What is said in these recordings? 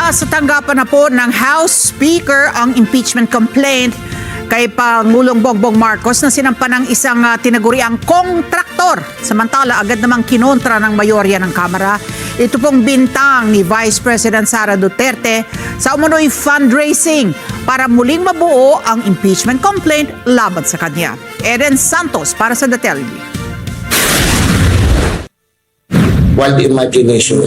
Nasa tanggapan na po ng House Speaker ang impeachment complaint kay Pangulong Bongbong Marcos na sinampa ng isang tinaguriang kontraktor. Samantala, agad namang kinontra ng mayorya ng Kamara. Ito pong bintang ni Vice President Sara Duterte sa umunoy fundraising para muling mabuo ang impeachment complaint laban sa kanya. Eden Santos para sa The Television. Wild imagination.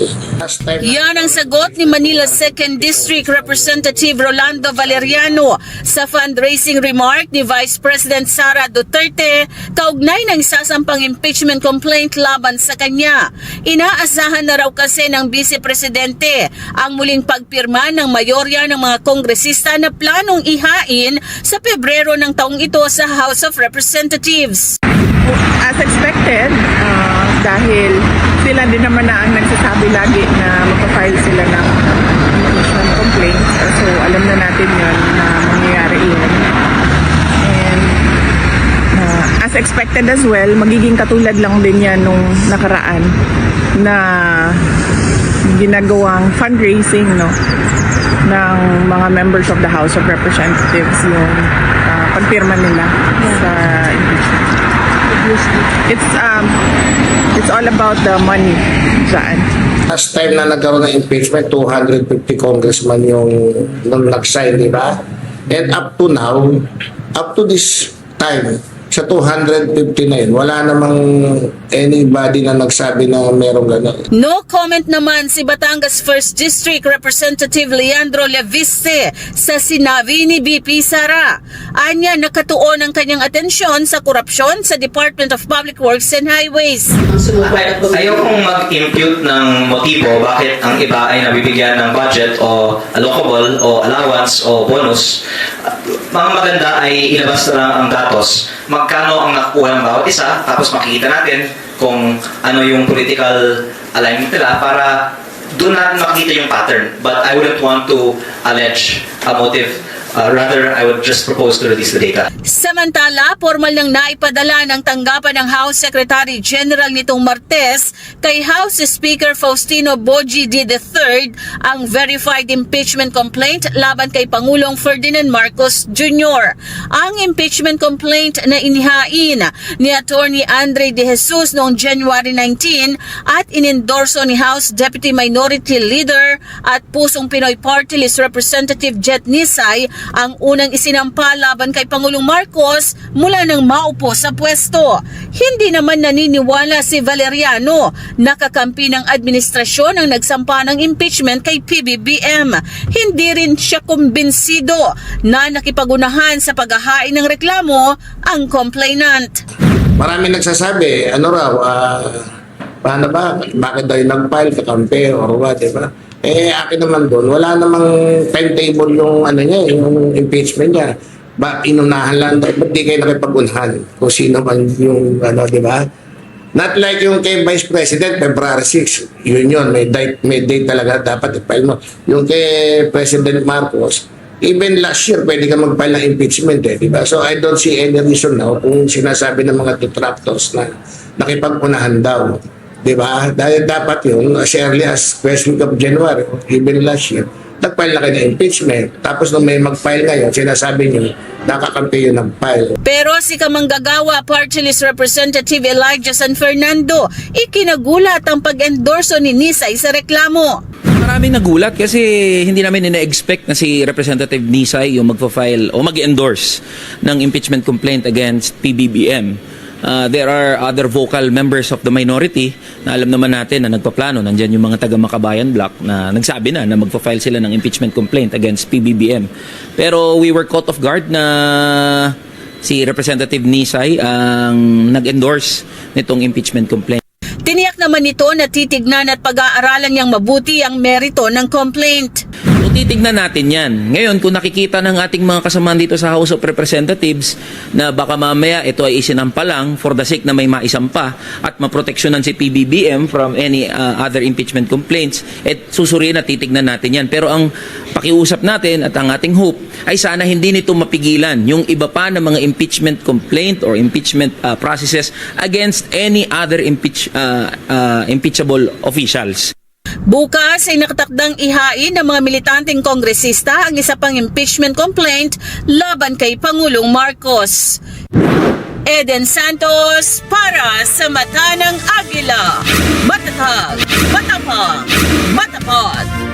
Yan ang sagot ni Manila 2nd District Representative Rolando Valeriano sa fundraising remark ni Vice President Sara Duterte kaugnay ng isasampang impeachment complaint laban sa kanya. Inaasahan na raw kasi ng Vice Presidente ang muling pagpirma ng mayorya ng mga kongresista na planong ihain sa Pebrero ng taong ito sa House of Representatives. As expected, dahil sila din naman na ang nagsasabi lagi na magpa-file sila ng impeachment complaint. So alam na natin yun na mangyayari yun. And as expected as well, magiging katulad lang din yan nung nakaraan na ginagawang fundraising ng mga members of the House of Representatives yung pagpirma nila sa impeachment. It's all about the money dyan. Last time na nagkaroon ng impeachment, 250 congressman yung nag-sign, di ba? And up to now, up to this time, sa 250 na yun, wala namang anybody na nagsabi na merong gano'n. No comment naman si Batangas 1st District Representative Leandro Leviste sa sinabi ni BP Sara. Anya, nakatuon ang kanyang atensyon sa korupsyon sa Department of Public Works and Highways. Ayokong mag-impute ng motibo bakit ang iba ay nabibigyan ng budget o allocable o allowance o bonus. Mga maganda ay ilabas na lang ang datos. Magkano ang nakuha ng bawat isa, tapos makikita natin kung ano yung political alignment nila para doon natin makikita yung pattern. But I wouldn't want to allege a motive. Rather, I would just propose to release the data. Samantala, formal nang naipadala ng tanggapan ng House Secretary General nitong Martes kay House Speaker Faustino Boji III ang verified impeachment complaint laban kay Pangulong Ferdinand Marcos Jr. Ang impeachment complaint na inihain ni Attorney Andre De Jesus noong January 19 at inendorso ni House Deputy Minority Leader at Pusong Pinoy Party List Representative Jet Nisay ang unang isinampa laban kay Pangulong Marcos mula nang maupo sa pwesto. Hindi naman naniniwala si Valeriano na kakampi ng administrasyon ang nagsampa ng impeachment kay PBBM. Hindi rin siya kumbinsido na nakipagunahan sa paghahain ng reklamo ang complainant. Marami nagsasabi, paano ba? Bakit daw yung nag-file, kakampi, or what, diba? Akin naman doon, wala namang timetable yung yung impeachment niya. Inunahan lang, ba't di kayo nakipag-unahan kung sino man yung di ba? Not like yung kay Vice President, February 6, yun, may date talaga dapat i-file mo. Yung kay President Marcos, even last year, pwede ka mag-file ng impeachment, di ba? So I don't see any reason now kung sinasabi ng mga detractors na nakipag-unahan daw. Diba? Dahil dapat yun, as early as first week of January, even last year, nag-file na kayo ng impeachment. Tapos nung may mag-file ngayon, sinasabi nyo, nakakampi yun ng-file. Pero si Kamanggagawa Party List Representative Elijah San Fernando, ikinagulat ang pag-endorso ni Nisay sa reklamo. Maraming nagulat kasi hindi namin ina-expect na si Representative Nisay yung magpa-file o mag-endorse ng impeachment complaint against PBBM. There are other vocal members of the minority na alam naman natin na nagpaplano. Nandyan yung mga taga-Makabayan Bloc na nagsabi na magpa-file sila ng impeachment complaint against PBBM. Pero we were caught off guard na si Representative Nisay ang nag-endorse nitong impeachment complaint. Tiniyak naman nito na titignan at pag-aaralan niyang mabuti ang merito ng complaint. So titignan natin yan. Ngayon, kung nakikita ng ating mga kasamahan dito sa House of Representatives na baka mamaya ito ay isinampa lang for the sake na may maisampa at maproteksyonan si PBBM from any other impeachment complaints, susuriin at titignan natin yan. Pero ang pakiusap natin at ang ating hope ay sana hindi nito mapigilan yung iba pa ng mga impeachment complaint or impeachment processes against any other impeachable officials. Bukas ay nakatakdang ihain ng mga militanteng kongresista ang isa pang impeachment complaint laban kay Pangulong Marcos. Eden Santos para sa Mata ng Agila. Matatag, matapang, matapat.